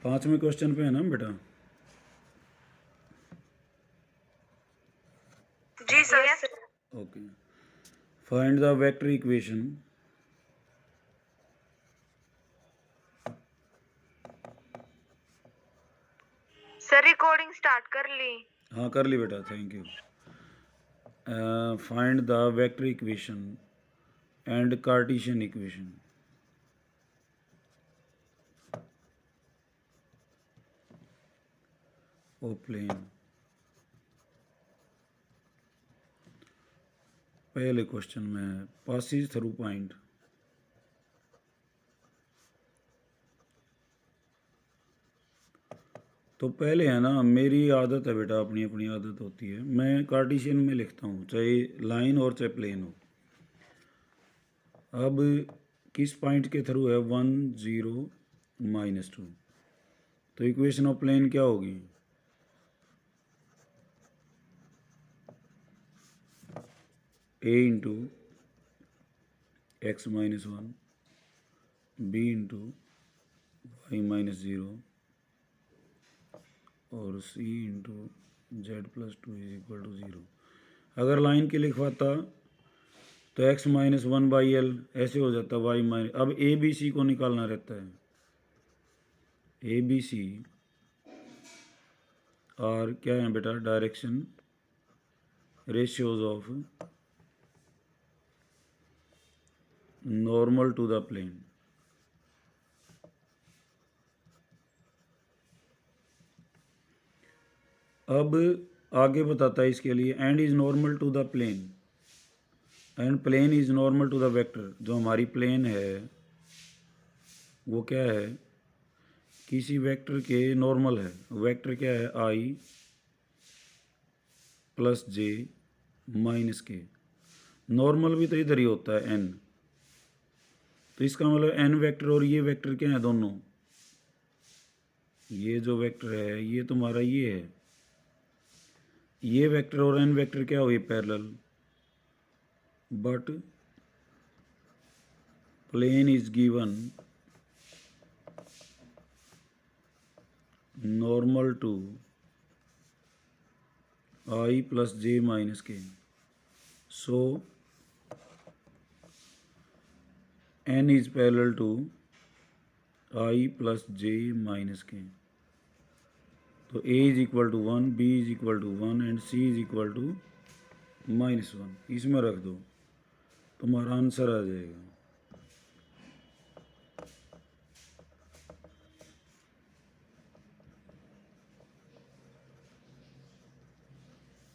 5वें क्वेश्चन पे है ना बेटा? जी sir. Okay, find the vector equation. Sir recording start कर ली। हाँ कर ली बेटा, thank you. Find the vector equation and Cartesian equation. Of plane. पहले क्वेश्चन में पासिस थ्रू पॉइंट। तो पहले है ना, मेरी आदत है बेटा, अपनी अपनी आदत होती है, मैं कार्टेशियन में लिखता हूँ, चाहे लाइन और चाहे प्लेन हो। अब किस पॉइंट के थ्रू है? 1 0 -2। तो इक्वेशन ऑफ प्लेन क्या होगी? a into x minus 1, b into Y minus 0 और c into z plus 2 is equal to 0। अगर लाइन के लिखवाता तो x माइनस 1/l ऐसे हो जाता, y माइनस। अब ए बी सी को निकालना रहता है। ए बी सी और क्या है बेटा? Direction ratios of normal to the plane. अब आगे बताता है इसके लिए, and is normal to the plane and plane is normal to the vector. जो हमारी प्लेन है वो क्या है? किसी वेक्टर के नॉर्मल है। वेक्टर क्या है? आई प्लस जे माइनस के। नॉर्मल भी तो इधर ही होता है, एन। तो इसका मतलब एन वेक्टर और ये वेक्टर क्या है? दोनों। ये जो वेक्टर है ये तुम्हारा ये है। ये वेक्टर और एन वेक्टर क्या हुए? Parallel. But plane is given normal to i plus j minus k. So n is parallel to i plus j minus k. तो a is equal to 1, b is equal to 1 and c is equal to -1। इसमें रख दो, तुम्हारा answer आ जाएगा।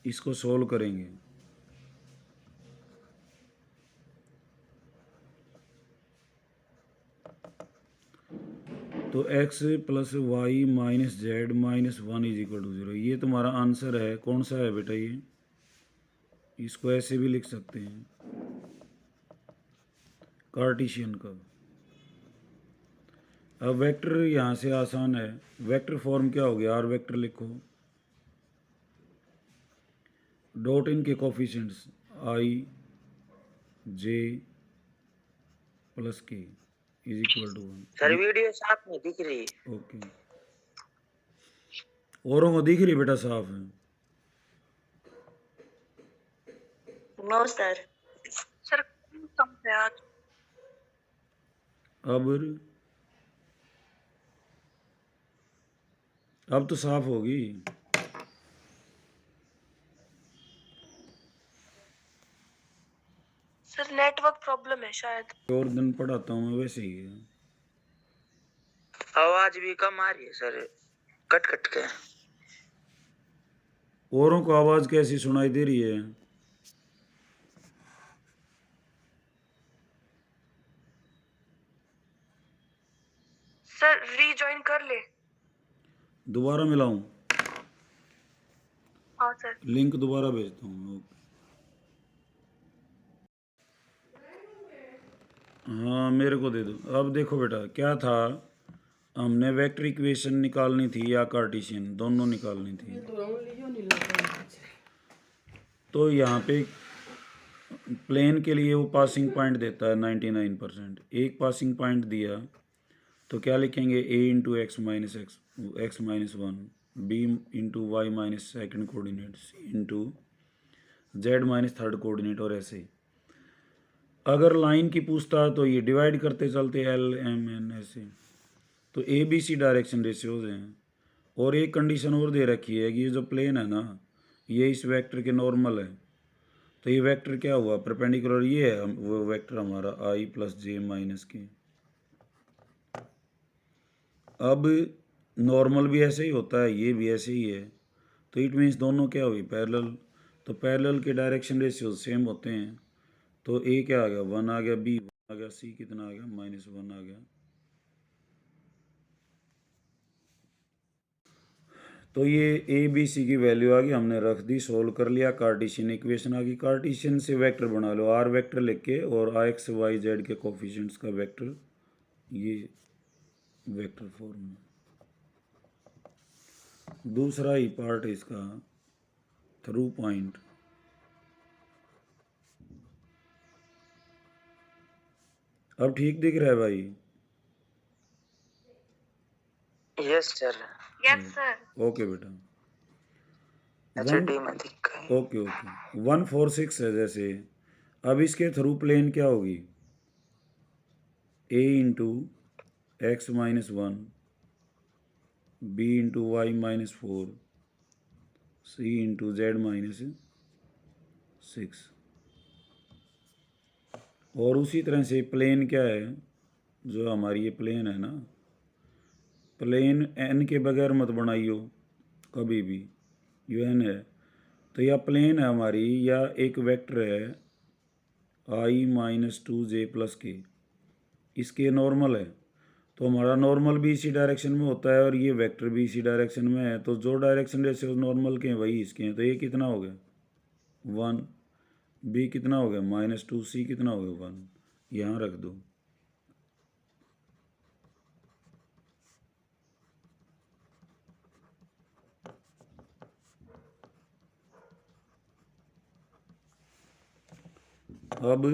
इसको solve करेंगे। तो x plus Y minus z minus 1 is equal to 0। ये तुम्हारा आंसर है। कौन सा है बेटा ये? इसको ऐसे भी लिख सकते हैं, कार्टेशियन का। अब वेक्टर यहाँ से आसान है। वेक्टर फॉर्म क्या हो गया? आर वेक्टर लिखो, डॉट इनके coefficients i j plus k is equal to 1। Sir video साफ नहीं दिख रही। ओके, औरों को दिख रही बेटा साफ है? No sir. सर कम है आज। अब तो साफ होगी। सर नेटवर्क प्रॉब्लम है शायद। और दिन पढ़ाता हूँ मैं वैसे ही है। आवाज भी कम आ रही है सर, कट कट के। औरों को आवाज कैसी सुनाई दे रही है? सर रीजॉइन कर ले। दोबारा मिलाऊं? हाँ सर। लिंक दोबारा भेजता हूँ। ओके। हाँ मेरे को दे दो। अब देखो बेटा क्या था, हमने वेक्टर इक्वेशन निकालनी थी या कार्टेशियन, दोनों निकालनी थी। तो यहाँ पे प्लेन के लिए वो पासिंग पॉइंट देता है 99%। एक पासिंग पॉइंट दिया तो क्या लिखेंगे a into x minus one, b into Y minus second coordinate, c into Z minus third coordinate, और ऐसे। अगर लाइन की पूछता है तो ये डिवाइड करते चलते LMN ऐसे। तो ABC डायरेक्शन रेशियोज हैं। और एक कंडीशन और दे रखी है कि ये जो प्लेन है ना, ये इस वेक्टर के नॉर्मल है। तो ये वेक्टर क्या हुआ, परपेंडिकुलर ये है वो वेक्टर हमारा I प्लस जे माइनस के। अब नॉर्मल भी ऐसे ही होता है, ये भी ऐसे ही है। तो इट मीन्स दोनों क्या हुई, पैरेलल। तो पैरेलल के डायरेक्शन रेशियो सेम होते हैं। तो ए क्या आ गया, 1 आ गया, बी 1 आ गया, सी कितना आ गया, -1 आ गया। तो ये ए बी सी की वैल्यू आ गई, हमने रख दी, सोल्व कर लिया, कार्टेशियन इक्वेशन आ गई। कार्टेशियन से वेक्टर बना लो, आर वेक्टर लेके, और एक्स वाई जेड के कोफिशिएंट्स का वेक्टर, ये वेक्टर फॉर्म में। दूसरा ही पार्ट है इसका, थ्रू पॉइंट। अब ठीक दिख रहा है भाई? Yes sir. Yes sir. Okay बेटा। अच्छा डी में दिख गई। ओके ओके, 146 है जैसे। अब इसके थ्रू प्लेन क्या होगी, a into x minus one, b into Y minus four, c into Z minus six. और उसी तरह से प्लेन क्या है, जो हमारी ये प्लेन है ना, प्लेन n के बगैर मत बनाइयो कभी भी, यो n है। तो यह प्लेन है हमारी, या एक वेक्टर है I माइनस 2j प्लस के, इसके नॉर्मल है। तो हमारा नॉर्मल भी इसी डायरेक्शन में होता है और ये वेक्टर भी इसी डायरेक्शन में है। तो जो डायरेक्शन रेशियो नॉर्मल के हैं वही इसके हैं। तो ये कितना हो गया 1, बी कितना हो गया -2, सी कितना हो गया 1, यहाँ रख दो। अब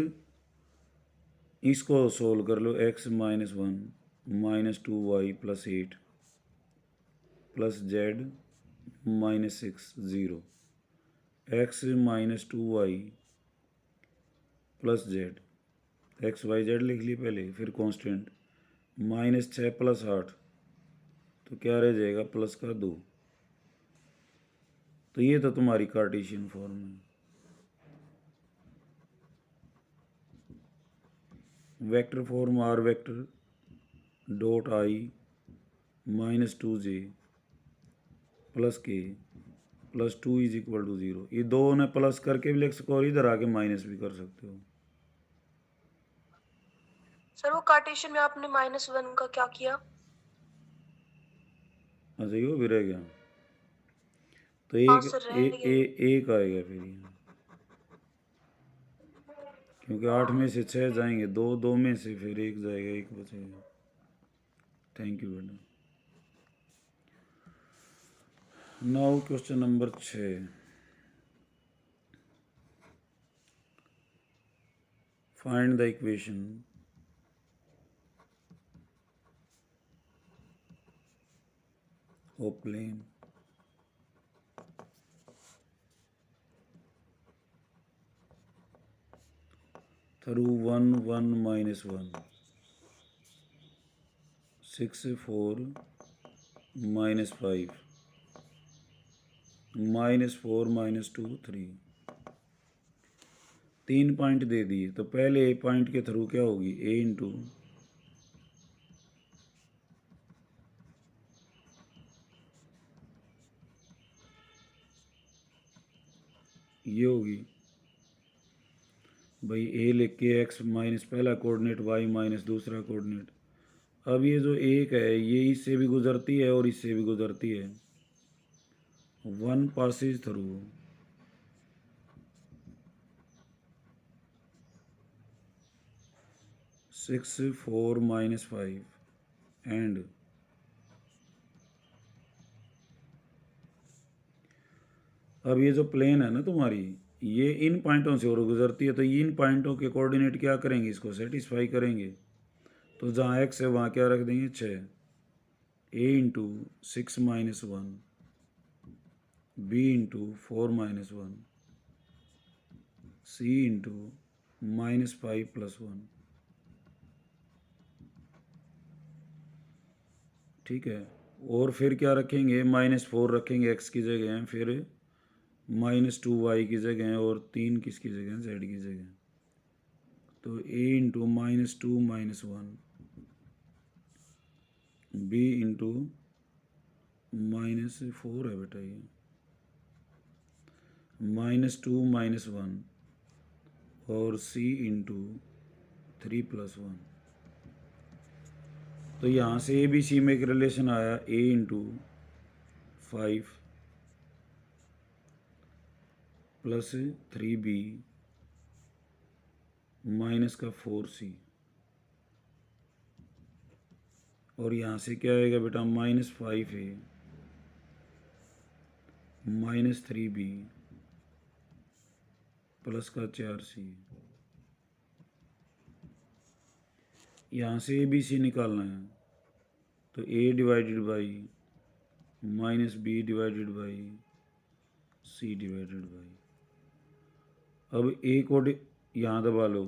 इसको सोल्व कर लो, x-1 -2y plus 8 plus z -6 0, x -2y plus z, x y z लिख ली पहले, फिर कांस्टेंट, -6 प्लस 8, तो क्या रह जाएगा +2। तो ये तो तुम्हारी कार्टेशियन फॉर्म है। Vector form r vector dot I -2j plus k plus 2 is equal to 0। ये दो ने प्लस करके भी लिख सको और इधर आके माइनस भी कर सकते हो। सर वो कार्टेशियन में आपने -1 का क्या किया? अच्छा ये भी रह गया। तो हाँ एक सर, रह गया। एक आएगा फिर यहाँ, क्योंकि 8 में से 6 जाएंगे, दो में से फिर एक जाएगा, एक बचेगा। थैंक यू बेटा। Now question number 6, find the equation of plane through 1 1 -1 6 4 -5 -4 -2 3। 3 point दे दिए। तो पहले ए पॉइंट के थ्रू क्या होगी, a इंटू ये होगी भाई, a लिख के x माइनस पहला कोऑर्डिनेट, y माइनस दूसरा कोऑर्डिनेट। अब ये जो एक है ये इससे भी गुजरती है और इससे भी गुजरती है, 1 पासिस थ्रू 6 4 -5 एंड अब ये जो प्लेन है ना तुम्हारी, ये इन पॉइंटों से और गुजरती है। तो इन पॉइंटों के कोऑर्डिनेट क्या करेंगे, इसको सेटिस्फाई करेंगे। तो जहाँ x है वहाँ क्या रख देंगे 6, a into 6 minus 1, b into 4 minus 1, c into -5 plus 1। ठीक है, और फिर क्या रखेंगे, -4 रखेंगे x की जगह, फिर -2y की जगह, और 3 किसकी जगह, z की जगह। तो a into -2 minus 1, b into -4 है बेटा, ये -2 माइनस 1, और c इंटू 3 प्लस 1। तो यहाँ से ए बी सी में एक रिलेशन आया, a into 5 plus 3b minus का 4c, और यहाँ से क्या आएगा बेटा, -5a -3b प्लस का 4c। यहाँ से ए बी सी निकालना है, तो a divided by -b divided by c divided by. अब a को यहाँ दबा लो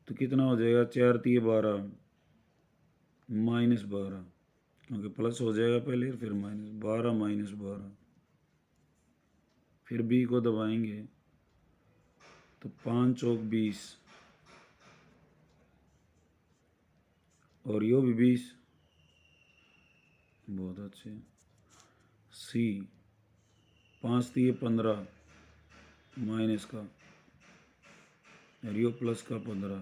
तो कितना हो जाएगा, 4 3 12 -12, क्योंकि प्लस हो जाएगा पहले फिर -12 -12। फिर b को दबाएंगे तो 5 चौक 20, और यो भी 20, बहुत अच्छे। c 5 3 15 माइनस का, और यो प्लस का 15,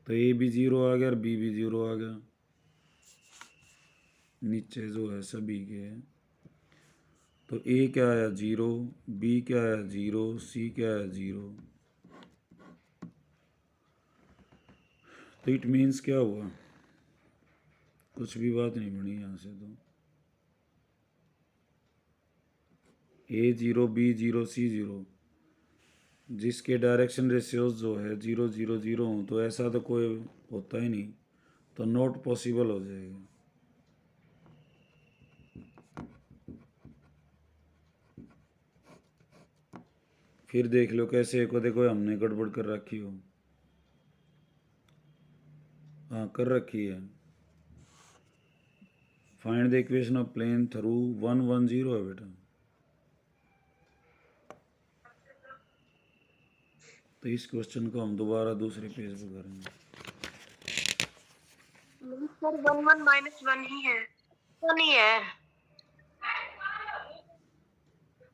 तो a भी 0 आ गया और b भी 0 आ गया, नीचे जो है सभी के। तो a क्या आया 0, b क्या आया 0, c क्या आया 0। तो इट मीन्स क्या हुआ, कुछ भी बात नहीं बनी यहाँ से। तो a 0 b 0 c 0, जिसके डायरेक्शन रेशियोज जो है 0 0 0 हो, तो ऐसा तो कोई होता ही नहीं, तो नॉट पॉसिबल हो जाएगा। फिर देख लो कैसे को, देखो हमने गड़बड़ कर रखी हो। हाँ कर रखी है। Find the equation of plane through 1 1 0 है बेटा। तो इस क्वेश्चन को हम दोबारा दूसरे पेज पे करेंगे। सर 1 1 माइनस 1 ही है, तो नहीं है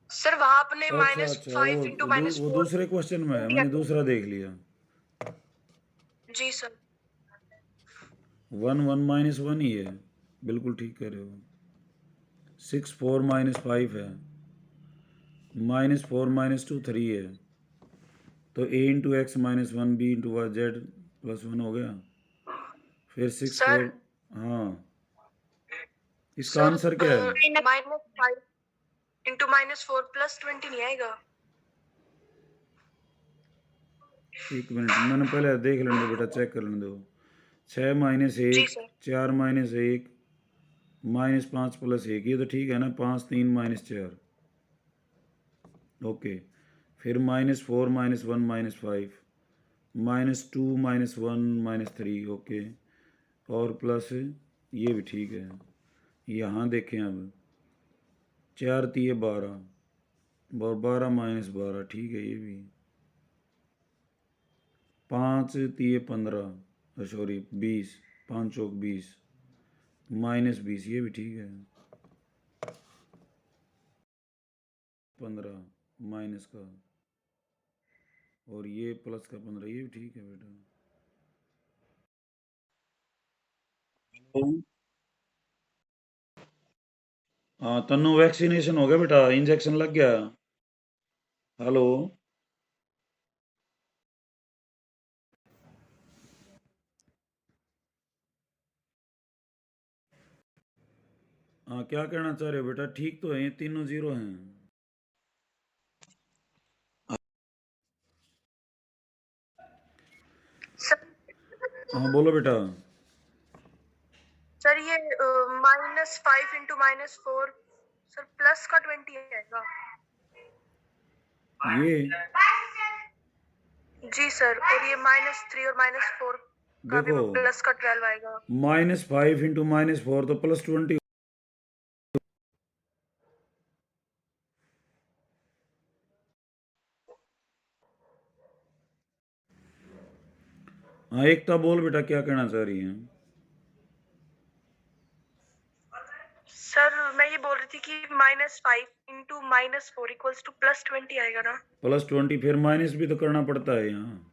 सर, वहां आपने अच्छा अच्छा, -5 इंटू वो -4 दूसरे क्वेश्चन में है, दिया मैंने था। दूसरा देख लिया। जी सर। 1 1 -1 ही है, बिल्कुल ठीक कह रहे हो। 6 4 -5 है, -4 -2 3 है, तो a into x -1 b into y z +1 हो गया। फिर 6 4, सर हाँ इसका सर आंसर क्या है? -5 इंटू -4 +20 नहीं आएगा। एक मिनट, मैंने पहले देख लेने दो बेटा, चेक कर लेने दो। 6 -1 जी सर। 4 -1 -5 + 1, ये तो ठीक है ना, 5 3 -4, ओके। फिर -4 -1 -5 -2 -1 -3, ओके, और प्लस ये भी ठीक है। यहाँ देखें अब, 4 3 12 और 12 -12, ठीक है ये भी। 5 3 15, सॉरी 20, 5 चौक 20 -20, ये भी ठीक है। 15 माइनस का, और ये प्लस का 15, ये भी ठीक है बेटा। हाँ तन्नू, वैक्सीनेशन हो गया बेटा, इंजेक्शन लग गया। हेलो, हाँ क्या कहना चाह रहे हो बेटा, ठीक तो है, ये तीनों 0 हैं। सर हाँ बोलो बेटा। सर ये -5 इंटू -4 सर प्लस का 20 आएगा। ये जी सर, और ये -3 और -4 का भी देखो, प्लस का 12 आएगा। -5 इंटू -4 तो +20। हाँ एकता बोल बेटा, क्या कहना चाह रही है? सर मैं ये बोल रही थी कि -5 इंटू -4 इक्वल्स टू +20 आएगा ना। +20 फिर माइनस भी तो करना पड़ता है यहाँ।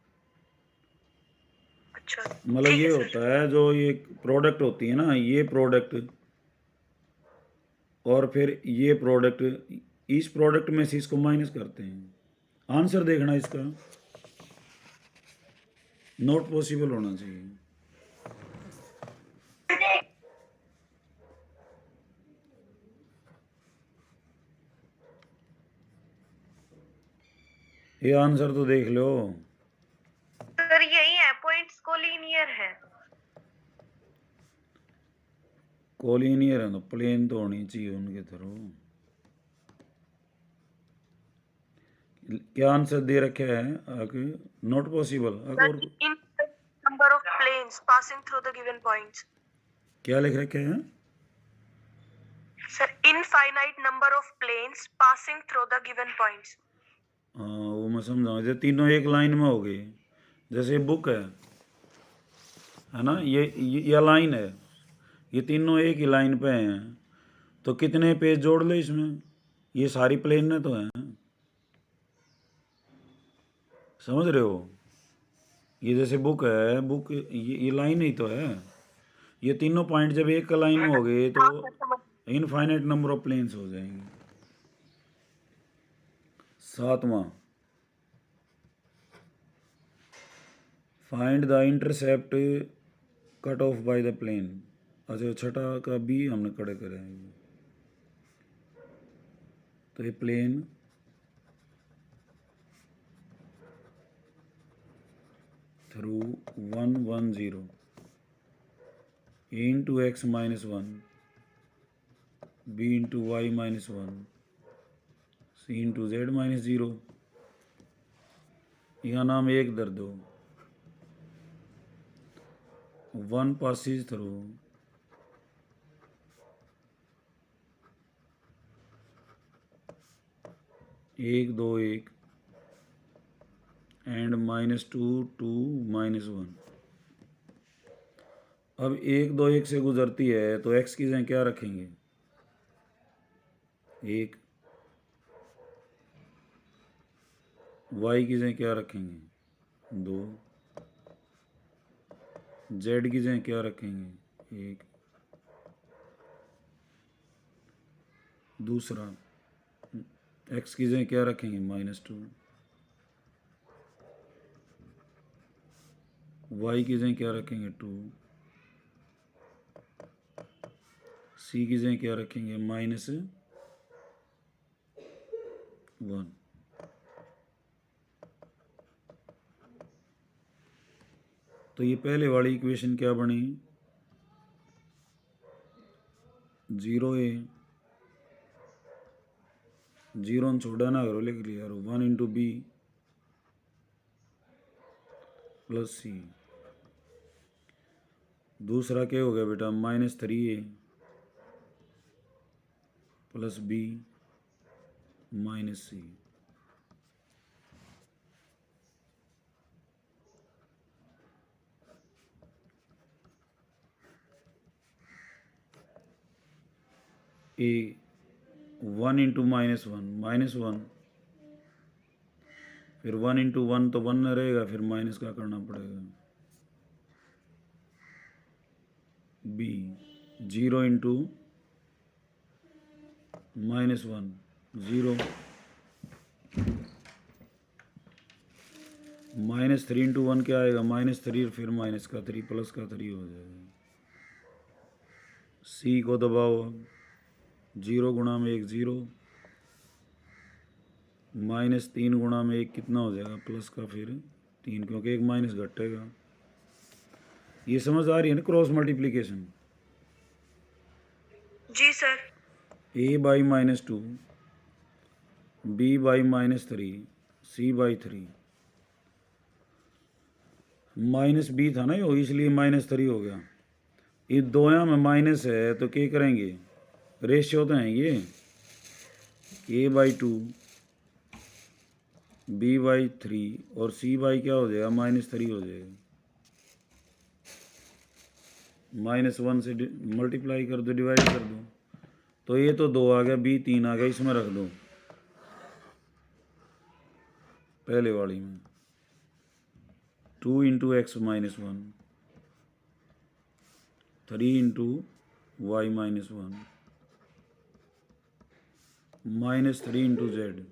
अच्छा मतलब ठीक ये है सर। होता है, जो ये प्रोडक्ट होती है ना, ये प्रोडक्ट और फिर ये प्रोडक्ट, इस प्रोडक्ट में से इसको माइनस करते हैं। आंसर देखना इसका, नॉट पॉसिबल होना चाहिए। ये आंसर तो देख लो। सर यही है, पॉइंट्स कोलिनियर है। कोलिनियर है तो प्लेन तो होनी चाहिए उनके थ्रू। क्या आंसर दे रखे है आगे? Not possible. आगे और इन number of planes passing through the given points. क्या लिख रखे हैं? Sir infinite number of planes passing through the given points. हाँ वो मैं समझा, ये तीनों एक लाइन में हो गए। जैसे बुक है ना, ये लाइन है, ये तीनों एक ही लाइन पे हैं, तो कितने पेज जोड़ लो इसमें, ये सारी प्लेन में तो हैं। समझ रहे हो? ये जैसे बुक है, बुक ये लाइन ही तो है। ये तीनों पॉइंट जब एक लाइन में हो गए तो हाँ सर समझ। इनफाइनाइट नंबर ऑफ प्लेन्स हो जाएंगे। 7वां, find the intercept cut off by the plane. अच्छा, छठा का भी हमने कड़े करे हैं। तो ये plane through 1 1 0 a into x -1 b into y -1 c into z -0। यहाँ नाम एक दर दो। 1 passes through 1 2 1 एंड -2 2 -1। अब 1 2 1 से गुजरती है तो x की जगह क्या रखेंगे? 1। y की जगह क्या रखेंगे? 2। z की जगह क्या रखेंगे? 1। दूसरा, x की जगह क्या रखेंगे? -2। y की जगह क्या रखेंगे? 2। c की जगह क्या रखेंगे? -1। तो ये पहले वाली इक्वेशन क्या बनी? 0a 0 छोड़ा ना करो, लिख लिया 1 इंटू बी प्लस सी। दूसरा क्या हो गया बेटा? -3a प्लस बी माइनस सी। ए 1 इंटू -1 फिर 1 इंटू 1 तो 1 रहेगा, फिर माइनस का करना पड़ेगा। B 0 into -1 0। -3 इंटू 1 क्या आएगा? -3, फिर माइनस का 3 प्लस का 3 हो जाएगा। सी को दबाओ, 0 गुणा में 1 0, -3 गुणा में 1 कितना हो जाएगा? प्लस का फिर 3, क्योंकि एक माइनस घटेगा। ये समझ आ रही है ना क्रॉस मल्टीप्लीकेशन? जी sir. A by -2, b by -3, c by 3। Minus b था ना यो, इसलिए -3 हो गया। ये दोया में माइनस है तो क्या करेंगे, रेशियो तो है ये, a/2, b/3 और c/ क्या हो जाएगा, -3 हो जाएगा। -1 से मल्टीप्लाई कर दो, डिवाइड कर दो, तो ये तो 2 आ गया, b 3 आ गया, इसमें रख दो पहले वाली में। 2 × x - 1, 3 × y - 1, -3 × z।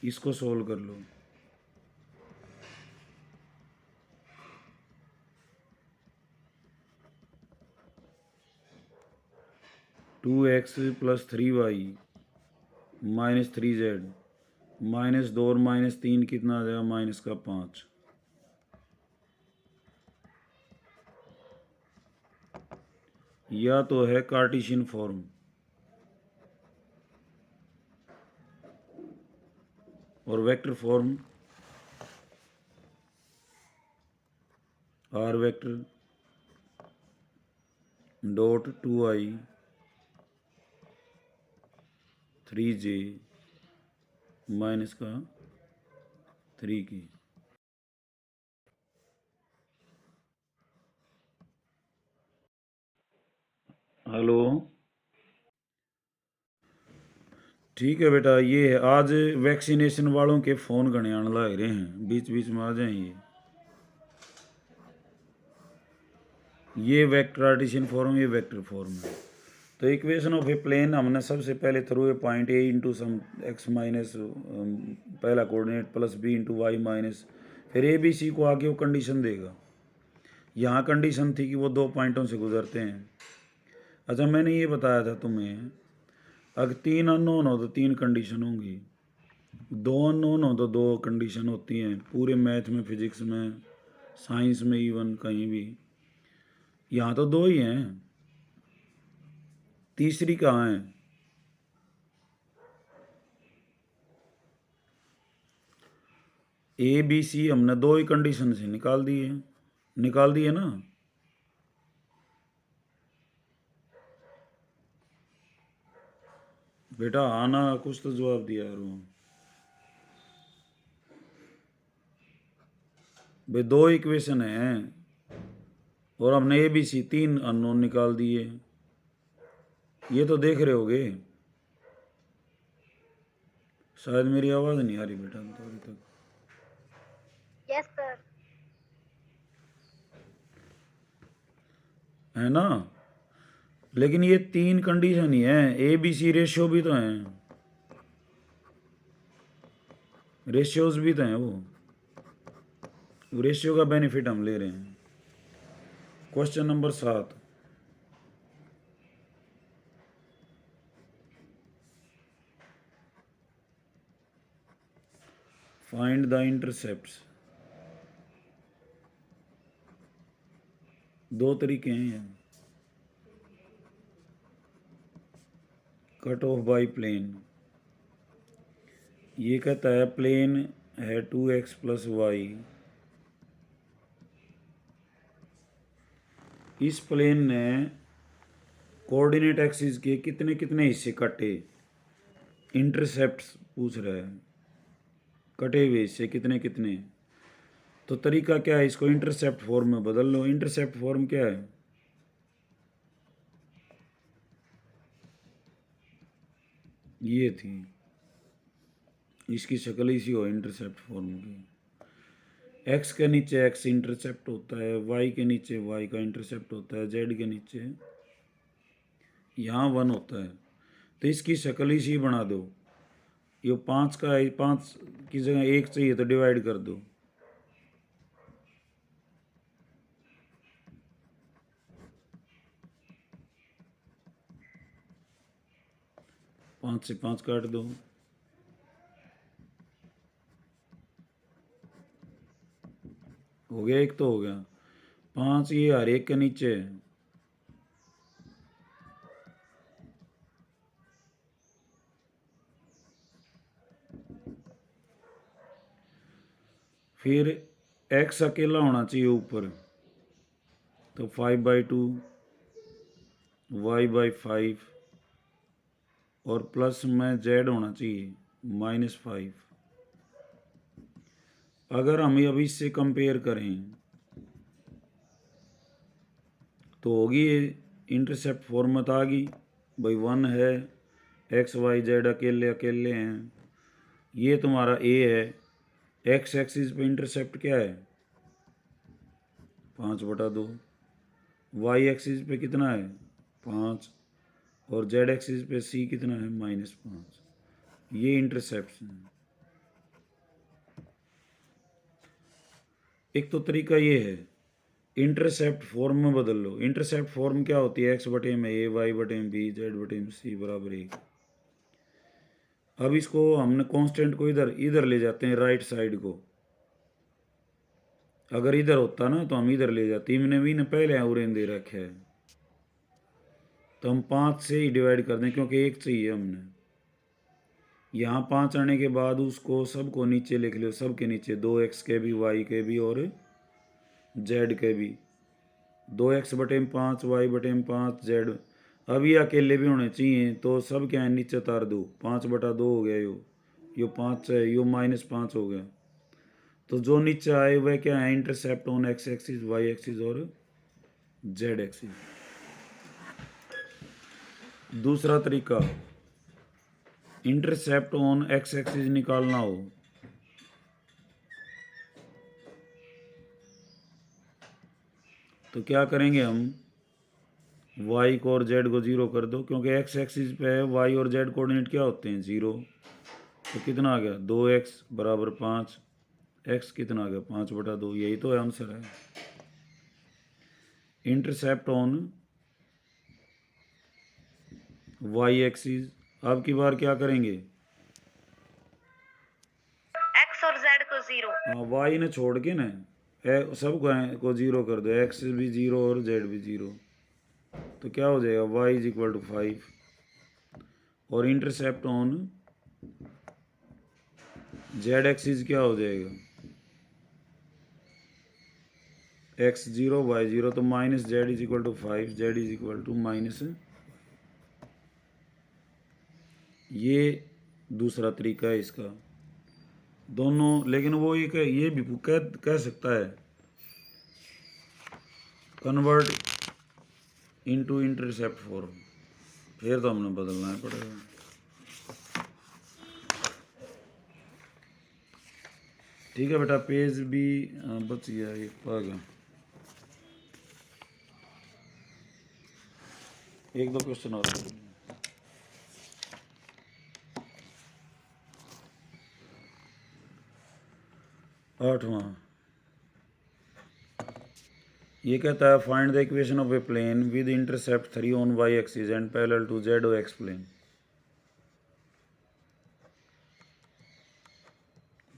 इसको सोल्व कर लो। (2x + 3y - 3z) -2 और -3 कितना आ जाएगा, -5। या तो है कार्टेशियन फॉर्म और vector form r vector dot 2i 3j -3k। Hello, ठीक है बेटा, ये है आज वैक्सीनेशन वालों के फ़ोन घने आने लग रहे हैं, बीच बीच में आ जाएंगे। ये वेक्टर कार्टेशियन फॉर्म, ये वेक्टर फॉर्म है। तो इक्वेशन ऑफ ए प्लेन हमने सबसे पहले through a point a into sum x minus पहला coordinate plus b into Y minus, फिर ए बी सी को आगे वो कंडीशन देगा। यहाँ कंडीशन थी कि वो 2 पॉइंटों से गुजरते हैं। अच्छा, मैंने ये बताया था तुम्हें, अगर 3 अननोन हो तो 3 कंडीशन होंगी, 2 अननोन हो तो 2 कंडीशन होती हैं, पूरे मैथ में, फिजिक्स में, साइंस में, इवन कहीं भी। यहाँ तो 2 ही हैं, तीसरी कहाँ है? ए बी सी हमने 2 ही कंडीशन से निकाल दिए ना। बेटा आना, कुछ तो जवाब दिया यार वो। भाई 2 इक्वेशन है और हमने ए बी सी 3 अननोन निकाल दिए, ये तो देख रहे होगे। शायद मेरी आवाज़ नहीं आ रही बेटा तो अभी तक। Yes sir. है ना, लेकिन ये 3 कंडीशन ही है, ए बी सी रेशियो भी तो हैं, रेशियोज भी तो हैं, वो रेशियो का बेनिफिट हम ले रहे हैं। Question number 7, find the intercepts. 2 तरीके हैं, कट ऑफ बाय प्लेन। ये कहता है प्लेन है 2x + y, इस प्लेन ने कोऑर्डिनेट एक्सिस के कितने कितने हिस्से कटे, इंटरसेप्ट्स पूछ रहा है, कटे हुए हिस्से कितने कितने। तो तरीका क्या है, इसको इंटरसेप्ट फॉर्म में बदल लो। इंटरसेप्ट फॉर्म क्या है, ये थी, इसकी शक्ल इसी हो इंटरसेप्ट फॉर्म की। एक्स के नीचे एक्स इंटरसेप्ट होता है, वाई के नीचे वाई का इंटरसेप्ट होता है, जेड के नीचे यहाँ 1 होता है। तो इसकी शक्ल इसी बना दो, ये 5 का है, 5 की जगह 1 चाहिए तो डिवाइड कर दो। 5 से 5 काट दो, हो गया, एक तो हो गया। 5 ये हर एक के नीचे है। फिर x अकेला होना चाहिए ऊपर, तो 5/2 y/5 और प्लस में z होना चाहिए -5। अगर हम अभी इससे कंपेयर करें तो होगी ये इंटरसेप्ट फॉर्मेट आ गई भाई, 1 है, x y z अकेले अकेले हैं, ये तुम्हारा a है। x एक्सिस पे इंटरसेप्ट क्या है 5/2, y एक्सिस पे कितना है 5, और z एक्सिस पे c कितना है -5। ये इंटरसेप्ट हैं। एक तो तरीका ये है, इंटरसेप्ट फॉर्म में बदल लो। इंटरसेप्ट फॉर्म क्या होती है, x/a y/b z/c बराबर 1। अब इसको हमने कांस्टेंट को इधर इधर ले जाते हैं, राइट साइड को। अगर इधर होता ना तो हम इधर ले जाते, इमने भी ने पहले उरेन दे रखे है, तो हम 5 से ही डिवाइड कर दें क्योंकि एक चाहिए हमने। यहाँ 5 आने के बाद उसको सबको नीचे लिख लो, सबके नीचे 2x के भी y के भी और z के भी। 2x/5 y/5 z। अब ये अकेले भी होने चाहिए तो सब क्या है नीचे उतार दो, 5/2 हो गया यो 5 है, यो -5 हो गया। तो जो नीचे आए वह क्या है intercept on x axis y axis और z एक्सिस। दूसरा तरीका, इंटरसेप्ट ऑन x एक्सिस निकालना हो तो क्या करेंगे हम, y को और z को 0 कर दो, क्योंकि x एक्सिस पे है, y और z कोऑर्डिनेट क्या होते हैं 0। तो कितना आ गया 2x बराबर 5, x कितना आ गया 5/2, यही तो आंसर है। Intercept on y axis. अब की बार क्या करेंगे, x और z को 0। हाँ y ने छोड़ के ना सब को 0 कर दो, x भी 0 और z भी 0। तो क्या हो जाएगा y = 5। और इंटरसेप्ट ऑन z एक्सिस क्या हो जाएगा x0 y0, तो -z = 5 z = ये दूसरा तरीका है इसका। दोनों, लेकिन वो ये भी कह सकता है कन्वर्ट इनटू इंटरसेप्ट फॉर्म, फिर तो हमने बदलना पड़ेगा। ठीक है बेटा, पेज भी बच गया एक पागा, एक दो क्वेश्चन और। 8वां ये कहता है find the equation of a plane with intercept 3 on y axis and parallel to z/x plane.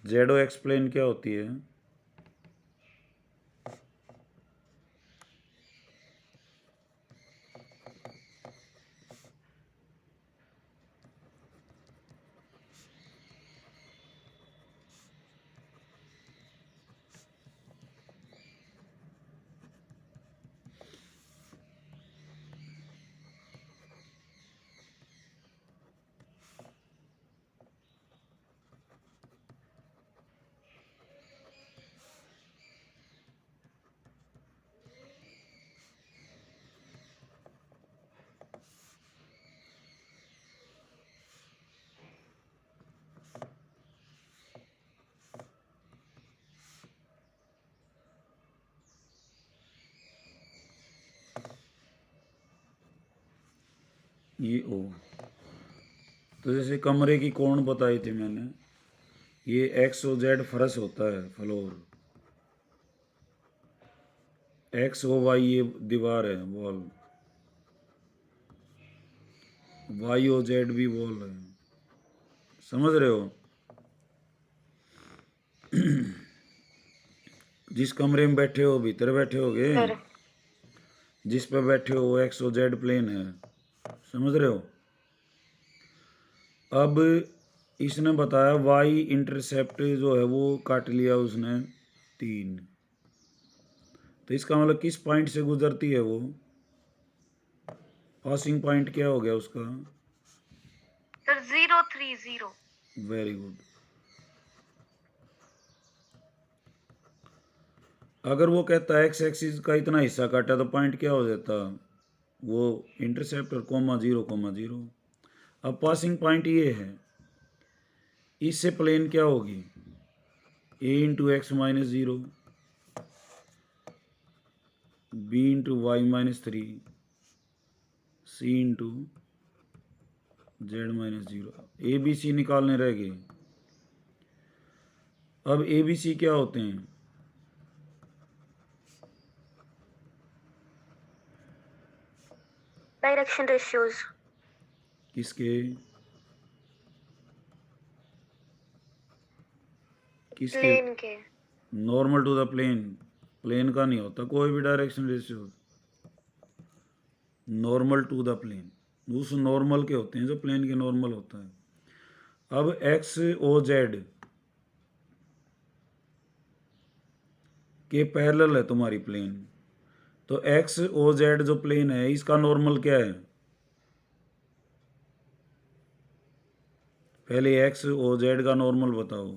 z/x plane क्या होती है, ये ओ। तो जैसे कमरे की कोण बताई थी मैंने, ये एक्स और जेड फर्श होता है फ्लोर, एक्स ओ वाई ये दीवार है वॉल, वाई ओ जेड भी वॉल है, समझ रहे हो। जिस कमरे में बैठे हो भीतर बैठे होगे, सर जिस पे बैठे हो वो एक्स ओ जेड प्लेन है, समझ रहे हो। अब इसने बताया वाई इंटरसेप्ट जो है वो काट लिया उसने 3, तो इसका मतलब किस पॉइंट से गुजरती है वो, पासिंग पॉइंट क्या हो गया उसका। सर 030। Very good. अगर वो कहता है एक्स एक्सिस का इतना हिस्सा काटा तो पॉइंट क्या हो जाता, वो इंटरसेप्ट और कोमा 0,0। अब पासिंग पॉइंट ये है, इससे प्लेन क्या होगी, a into x minus 0, b into Y minus 3, c into Z minus 0। A B c निकालने रह गए। अब ए बी सी क्या होते हैं, डायरेक्शन रेशियोज किसके, किसके, प्लेन के। Normal to the plane, plane का नहीं होता कोई भी direction ratio, normal to the plane, उस नॉर्मल के होते हैं जो प्लेन के नॉर्मल होता है। अब एक्स ओ जेड के पैरेलल है तुम्हारी प्लेन, तो एक्स ओ जेड जो प्लेन है इसका नॉर्मल क्या है, पहले एक्स ओ जेड का नॉर्मल बताओ।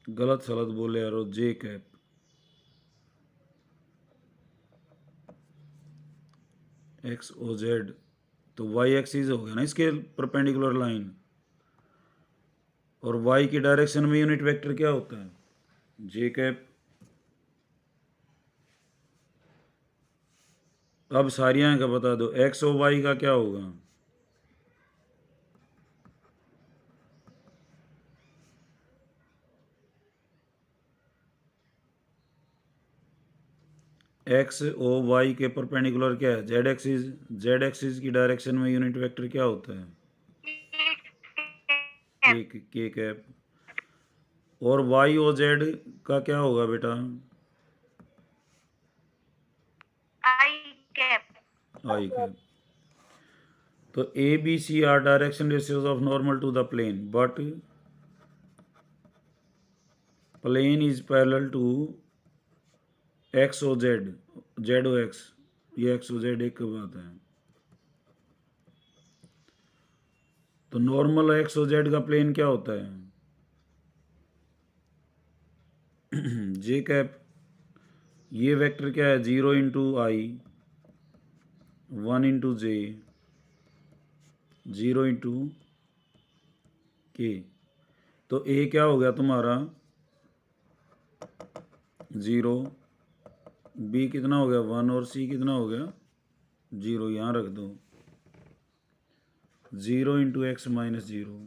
गलत सलत बोले यार, जे कैप, एक्स ओ जेड, तो वाई एक्सिस हो गया ना इसके परपेंडिकुलर लाइन, और वाई की डायरेक्शन में यूनिट वेक्टर क्या होता है, जे कैप। अब सारियां का बता दो, एक्स ओ वाई का क्या होगा, एक्स ओ वाई के परपेंडिकुलर क्या है, जेड एक्सिस, जेड एक्सिस की डायरेक्शन में यूनिट वेक्टर क्या होता है, के कैप। और वाई ओ जेड का क्या होगा बेटा, आई कैप। I cap. तो A B C R direction ratios of normal to the plane, but plane is parallel to X O Z, Z O X, ये एक्स ओ जेड एक बात है। तो नॉर्मल एक्स ओ जेड का plane क्या होता है, जे कैप। ये वेक्टर क्या है, 0 इंटू आई, 1 इंटू जे, 0 इंटू के। तो ए क्या हो गया तुम्हारा 0, बी कितना हो गया 1, और सी कितना हो गया 0, यहाँ रख दो। 0 into x minus 0,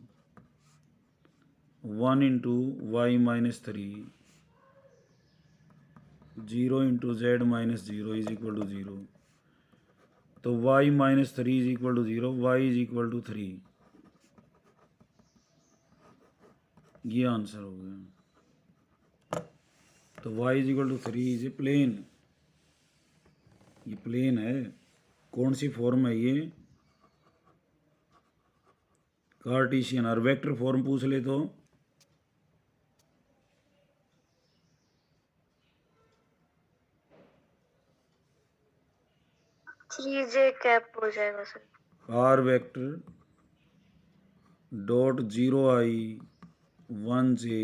1 into Y minus 3, 0 into Z minus 0 is equal to 0। तो y minus 3 is equal to 0, Y is equal to 3, ये आंसर हो गया। तो y is equal to 3 is a plane, ये प्लेन है। कौन सी फॉर्म है ये, कार्टेशियन। और वेक्टर फॉर्म पूछ ले तो थ्री जे कैप हो जाएगा सर। आर वेक्टर डॉट 0 आई 1 जे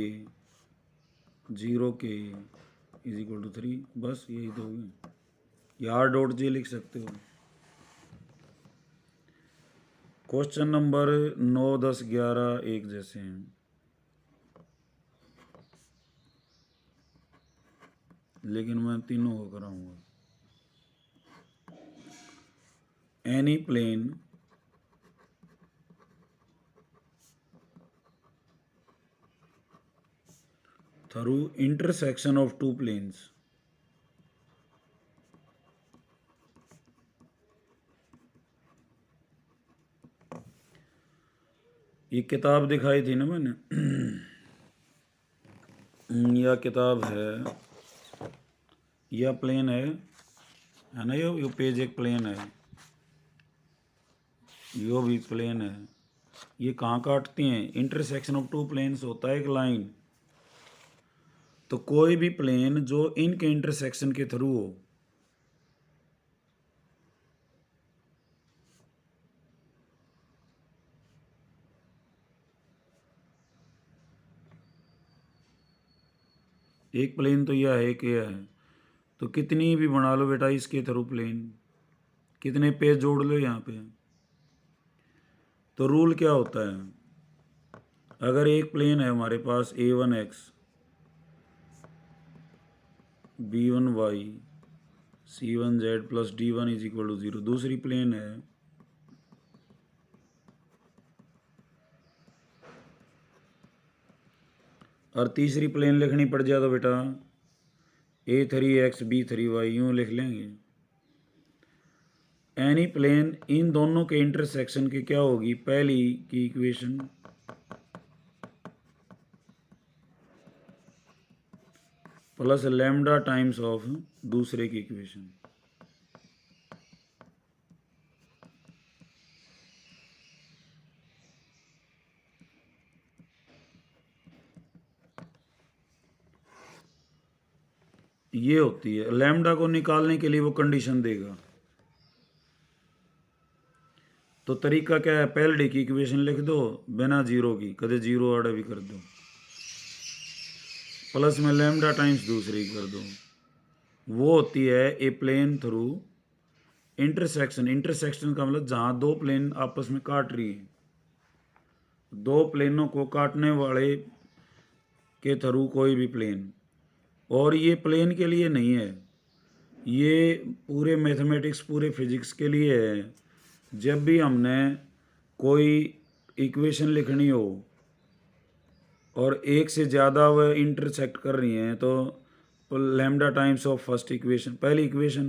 0 के इज इक्वल टू 3, बस यही तो होगी, या आर डॉट जे लिख सकते हो। क्वेश्चन नंबर 9, 10, 11 एक जैसे हैं, लेकिन मैं तीनों को कराऊंगा। Any plane through intersection of two planes, ये किताब दिखाई थी ना मैंने यह किताब है, यह प्लेन है ना, यो पेज एक प्लेन है, यो भी प्लेन है। ये कहाँ काटती हैं? इंटरसेक्शन ऑफ टू प्लेन्स होता है एक लाइन। तो कोई भी प्लेन जो इनके इंटरसेक्शन के थ्रू हो, एक प्लेन तो यह है कि यह है, तो कितनी भी बना लो बेटा इसके थ्रू प्लेन, कितने पेज जोड़ लो यहाँ पे। तो रूल क्या होता है? अगर एक प्लेन है हमारे पास a1x, b1y, c1z plus d1 is equal to 0, दूसरी प्लेन है और तीसरी प्लेन लिखनी पड़ जाए तो बेटा a3x b3y यूँ लिख लेंगे। एनी प्लेन इन दोनों के इंटरसेक्शन की क्या होगी? पहली की equation plus lambda times of दूसरे की इक्वेशन। ये होती है। लैम्डा को निकालने के लिए वो कंडीशन देगा। तो तरीका क्या है? पहले की इक्वेशन लिख दो बिना जीरो की, कदे जीरो आड़ा भी कर दो, प्लस में लैम्डा टाइम्स दूसरी कर दो। वो होती है ए प्लेन थ्रू इंटरसेक्शन। इंटरसेक्शन का मतलब जहाँ दो प्लेन आपस में काट रही है, दो प्लेनों को काटने वाले के थ्रू कोई भी प्लेन। और ये प्लेन के लिए नहीं है, ये पूरे मैथमेटिक्स पूरे फिजिक्स के लिए है। जब भी हमने कोई इक्वेशन लिखनी हो और एक से ज़्यादा वह इंटरसेक्ट कर रही हैं तो lambda times of first equation, पहली equation,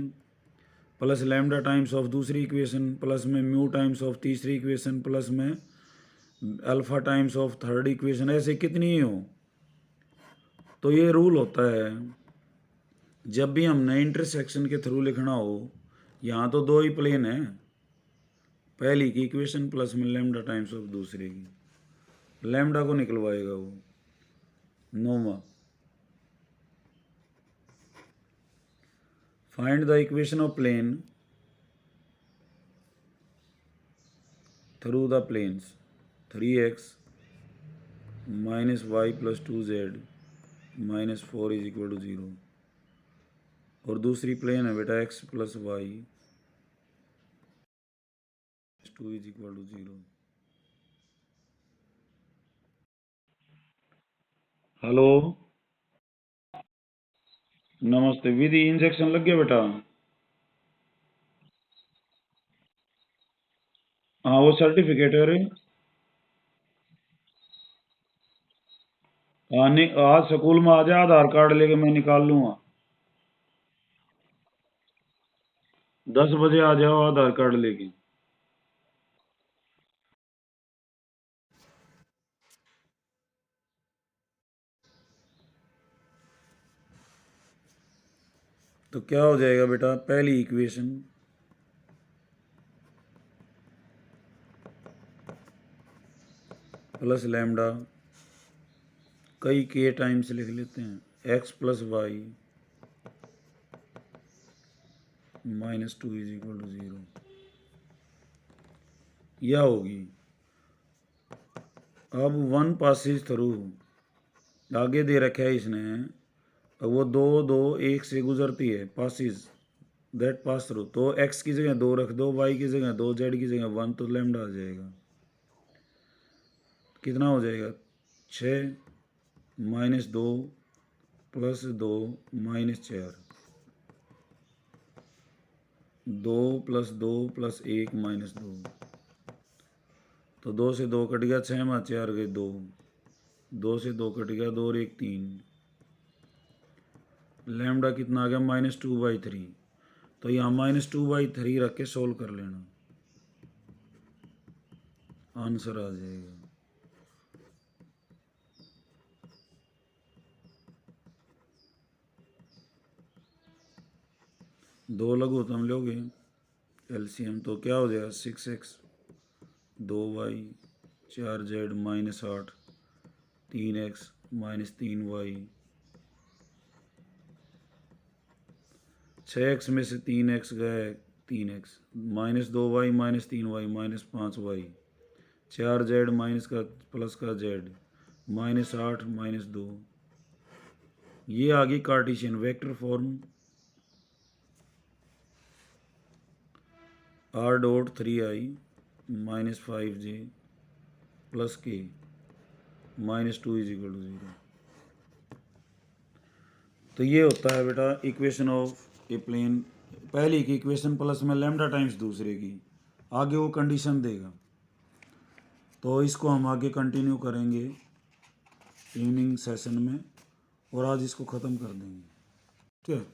plus lambda times of दूसरी इक्वेशन, प्लस में म्यू टाइम्स ऑफ तीसरी इक्वेशन, प्लस में alpha times of third equation, ऐसे कितनी ही हो। तो ये रूल होता है जब भी हमने इंटरसेक्शन के थ्रू लिखना हो। यहाँ तो दो ही प्लेन है, पहली की इक्वेशन प्लस में लैम्डा टाइम्स ऑफ दूसरे की, लैम्डा को निकलवाएगा वो। नोवा, find the equation of plane through the planes 3x minus y plus 2z minus 4 is equal to 0। और दूसरी प्लेन है बेटा x plus y 2 is equal to 0। Hello, नमस्ते। विधि इंजेक्शन लग गया बेटा? हाँ वो सर्टिफिकेट है रे। हाँ नहीं, आज स्कूल में आ जा, आधार कार्ड लेके मैं निकाल लूँगा। 10 बजे आ जाओ आधार कार्ड लेके। तो क्या हो जाएगा बेटा? पहली इक्वेशन प्लस लैम्डा, कई के टाइम्स लिख लेते हैं, x plus Y minus 2 is equal to 0, यह होगी। अब वन पासिस थ्रू, आगे दे रखा है इसने, अब वो दो दो एक से गुजरती है, पासिस दैट पास थ्रू, तो x की जगह 2 रख दो, y की जगह 2, z की जगह 1, तो लैम्डा आ जाएगा। कितना हो जाएगा? 6 minus 2 plus 2 minus 4, 2 plus 2 plus 1 minus 2, तो 2 से 2 कट गया, 6 में 4 गए 2, 2 से 2 कट गया, 2 और 1 3, लैम्डा कितना आ गया? -2/3। तो यहाँ -2/3 रख के सोल्व कर लेना, आंसर आ जाएगा। दो लघुत्तम लोगे एलसीएम तो क्या हो जाएगा 6x 2y 4z -8 3x -3y 6x में से 3x गए 3x -2y -3y -5y 4z minus का प्लस का z -8 -2 ये आ गई Cartesian vector form r.3i -5j plus k -2 = 0। तो ये होता है बेटा इक्वेशन ऑफ ए प्लेन, पहली की इक्वेशन प्लस में लैम्डा टाइम्स दूसरे की, आगे वो कंडीशन देगा। तो इसको हम आगे कंटिन्यू करेंगे इवनिंग सेशन में और आज इसको ख़त्म कर देंगे। ठीक है।